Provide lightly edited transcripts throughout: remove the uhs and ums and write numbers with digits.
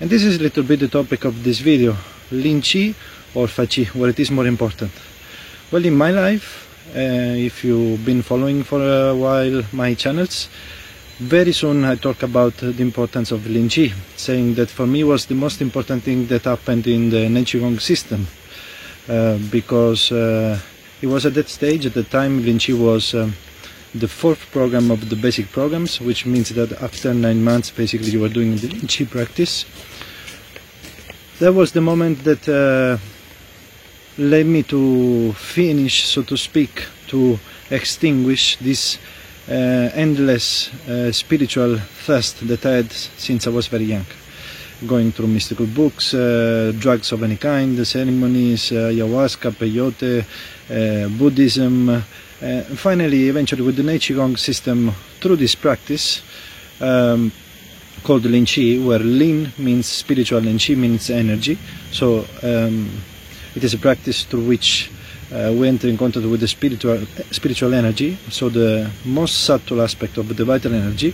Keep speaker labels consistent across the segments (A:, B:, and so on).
A: And this is a little bit the topic of this video, Lin Chi or Fa Chi, what it is more important. Well, in my life, if you've been following for a while my channels, very soon I talk about the importance of Lin Chi, saying that for me was the most important thing that happened in the Neqigong system, because it was at that stage, at the time, Lin Chi was the fourth program of the basic programs, which means that after 9 months basically you were doing the Lin Chi practice. That was the moment that led me to finish, so to speak, to extinguish this endless spiritual thirst that I had since I was very young. Going through mystical books, drugs of any kind, ceremonies, ayahuasca, peyote, Buddhism, finally, eventually with the Neqigong system, through this practice called Lin Chi, where Lin means spiritual and Chi means energy. So it is a practice through which we enter in contact with the spiritual energy, so the most subtle aspect of the vital energy,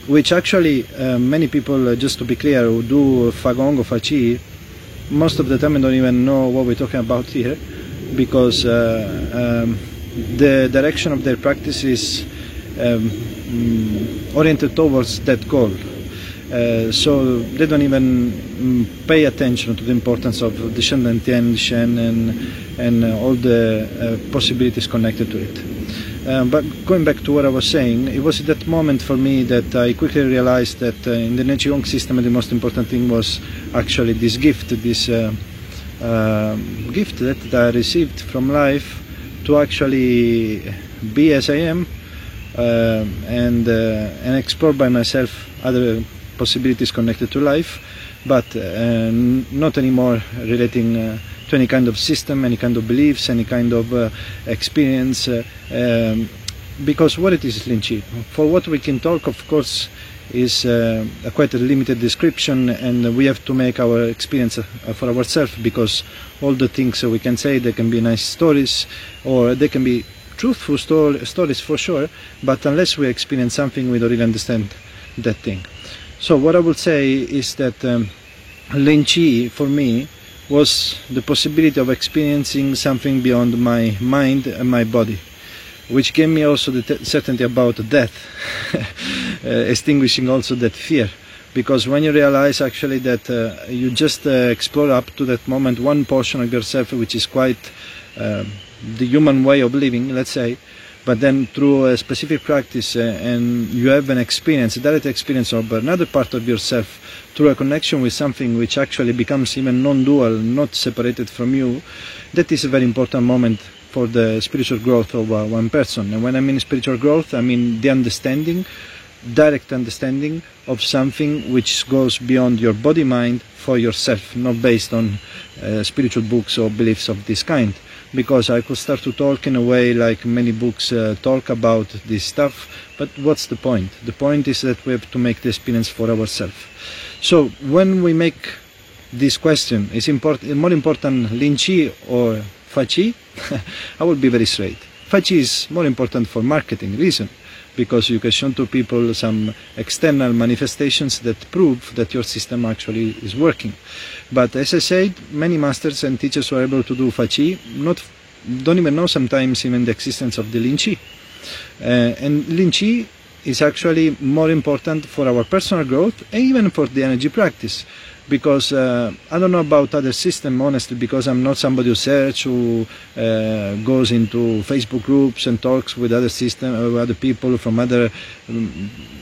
A: which actually many people, just to be clear, who do Fa Gong or Fa Chi, most of the time don't even know what we're talking about here, because the direction of their practice is oriented towards that goal. So they don't even pay attention to the importance of the Shen Dan Tien, Shen, and all the possibilities connected to it. But going back to what I was saying, it was at that moment for me that I quickly realized that in the Neqigong system the most important thing was actually this gift, this gift that I received from life to actually be as I am, and explore by myself other possibilities connected to life, but not anymore relating to any kind of system, any kind of beliefs, any kind of experience, because what it is Lin Chi, for what we can talk, of course, is quite a limited description, and we have to make our experience for ourselves, because all the things we can say, they can be nice stories, or they can be truthful stories for sure, but unless we experience something, we don't really understand that thing. So what I would say is that Lin Chi for me was the possibility of experiencing something beyond my mind and my body, which gave me also the certainty about death, extinguishing also that fear. Because when you realize actually that you just explore up to that moment one portion of yourself, which is quite the human way of living, let's say, but then through a specific practice and you have an experience, a direct experience of another part of yourself, through a connection with something which actually becomes even non-dual, not separated from you, that is a very important moment for the spiritual growth of one person. And when I mean spiritual growth, I mean the understanding, direct understanding of something which goes beyond your body-mind for yourself, not based on spiritual books or beliefs of this kind. Because I could start to talk in a way like many books talk about this stuff, but what's the point? The point is that we have to make the experience for ourselves. So when we make this question, is more important Lin Chi or Fa Chi? I will be very straight. Fa Chi is more important for marketing reason, because you can show to people some external manifestations that prove that your system actually is working. But as I said, many masters and teachers who are able to do Fa Chi don't even know sometimes even the existence of the Lin Chi. And Lin Chi is actually more important for our personal growth and even for the energy practice. Because I don't know about other systems, honestly, because I'm not somebody who searches, who goes into Facebook groups and talks with other people from other.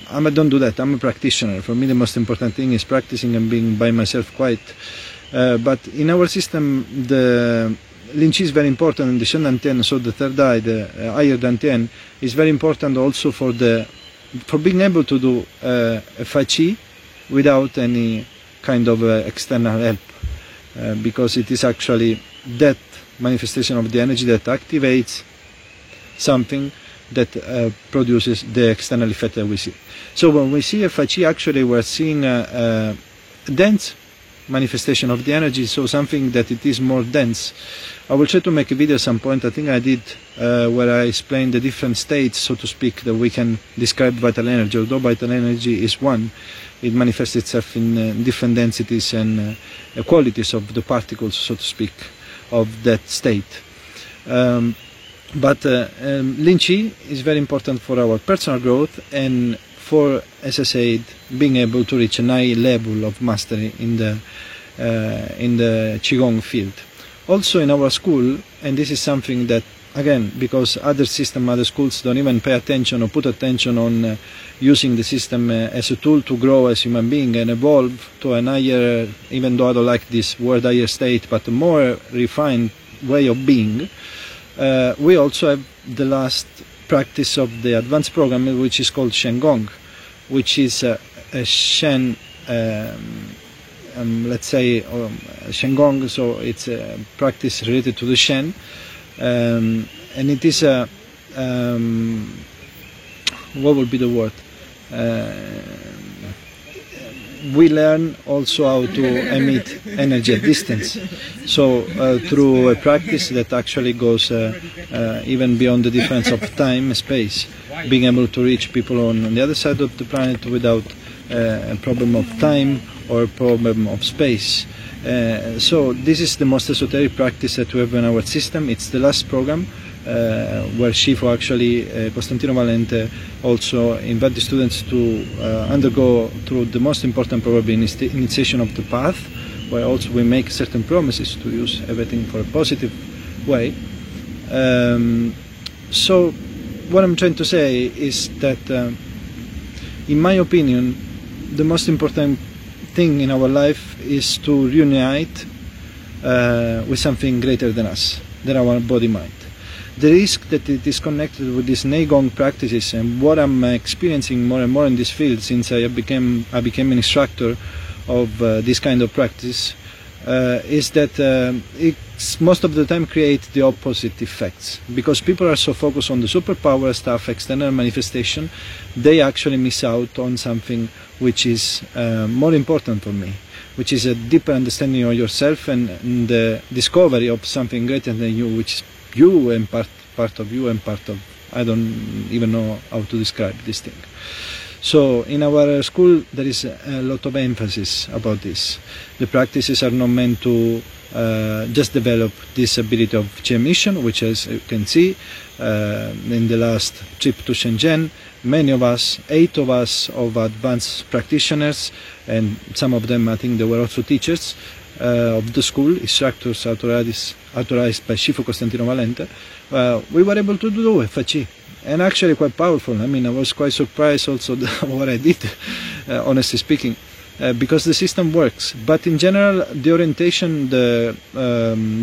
A: I don't do that. I'm a practitioner. For me, the most important thing is practicing and being by myself quiet. But in our system, the Lin Chi is very important, and the Shen Dan Tien, so the third eye, the higher Dan Tien, is very important also for being able to do a Fa Chi without any kind of external help, because it is actually that manifestation of the energy that activates something that produces the external effect that we see. So when we see a Fa Chi, actually we're seeing a dance manifestation of the energy, so something that it is more dense. I will try to make a video at some point, I think I did, where I explain the different states, so to speak, that we can describe vital energy. Although vital energy is one, it manifests itself in different densities and qualities of the particles, so to speak, of that state. But Lin Chi is very important for our personal growth and for, as I said, being able to reach a high level of mastery in the Qigong field. Also in our school, and this is something that, again, because other schools don't even pay attention or put attention on using the system as a tool to grow as human being and evolve to a higher, even though I don't like this word higher state, but a more refined way of being. We also have the last practice of the advanced program, which is called Shen Gong, which is a Shen, let's say, Shen Gong, so it's a practice related to the Shen, and it is a, what would be the word? We learn also how to emit energy at distance. So through a practice that actually goes even beyond the difference of time and space, being able to reach people on the other side of the planet without a problem of time or a problem of space. So this is the most esoteric practice that we have in our system. It's the last program where Shifu actually, Costantino Valente, also invite the students to undergo through the most important probably initiation of the path, where also we make certain promises to use everything for a positive way. So what I'm trying to say is that in my opinion the most important thing in our life is to reunite with something greater than us, than our body-mind. The risk that it is connected with these Neigong practices and what I'm experiencing more and more in this field since I became an instructor of this kind of practice is that it's most of the time create the opposite effects. Because people are so focused on the superpower stuff, external manifestation, they actually miss out on something which is more important for me, which is a deeper understanding of yourself and the discovery of something greater than you, which is you and part of you and part of, I don't even know how to describe this thing. So in our school there is a lot of emphasis about this. The practices are not meant to just develop this ability of Qi emission, which, as you can see, in the last trip to Shenzhen, many of us, 8 of us of advanced practitioners, and some of them I think they were also teachers of the school, instructors authorized by Shifu Costantino Valente, we were able to do FACI, and actually quite powerful. I mean, I was quite surprised also what I did, honestly speaking, because the system works. But in general, the orientation, the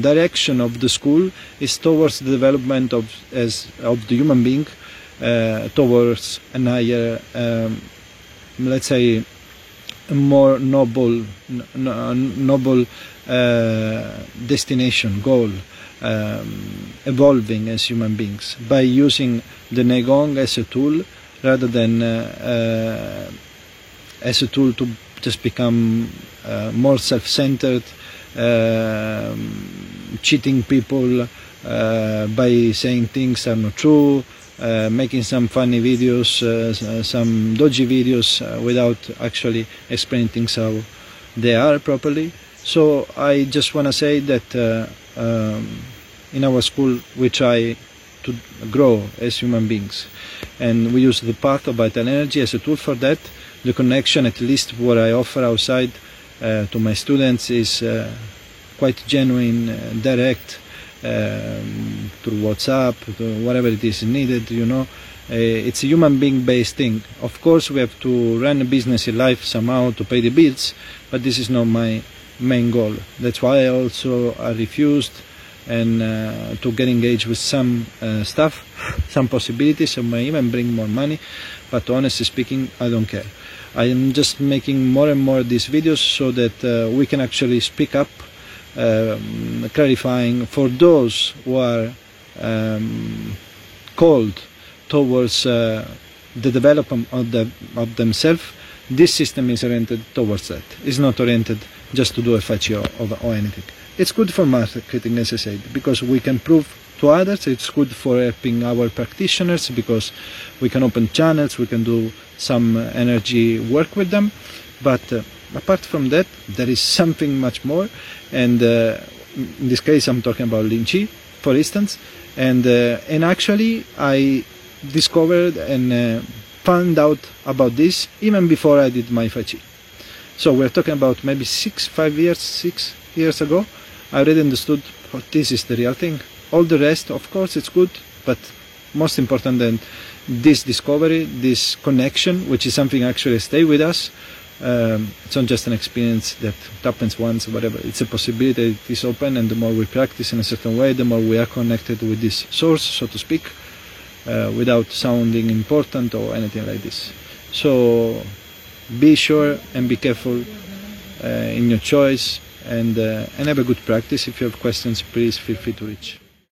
A: direction of the school is towards the development of the human being, towards a higher, let's say, a more noble destination, goal, evolving as human beings by using the Neigong as a tool rather than as a tool to just become more self-centered, cheating people by saying things that are not true, making some funny videos, some dodgy videos without actually explaining things how they are properly. So I just want to say that in our school we try to grow as human beings, and we use the path of vital energy as a tool for that. The connection, at least what I offer outside to my students, is quite genuine, direct, through WhatsApp, whatever it is needed, you know. It's a human being based thing. Of course we have to run a business in life somehow to pay the bills, but this is not my main goal. That's why I also refused and to get engaged with some stuff, some possibilities. I may even bring more money, but honestly speaking, I don't care. I am just making more and more these videos so that we can actually speak up, clarifying for those who are called towards the development of themselves. This system is oriented towards that. It's not oriented just to do a faci or anything. It's good for marketing, as I said, because we can prove to others. It's good for helping our practitioners because we can open channels, we can do some energy work with them. But apart from that, there is something much more, and in this case I'm talking about Lin Chi, for instance, and actually I discovered and found out about this even before I did my faci. So we're talking about maybe 6 years ago. I already understood this is the real thing. All the rest, of course, it's good, but most important than this discovery, this connection, which is something actually stay with us. It's not just an experience that happens once, whatever. It's a possibility. It is open, and the more we practice in a certain way, the more we are connected with this source, so to speak, without sounding important or anything like this. So be sure and be careful in your choice, and have a good practice. If you have questions, please feel free to reach.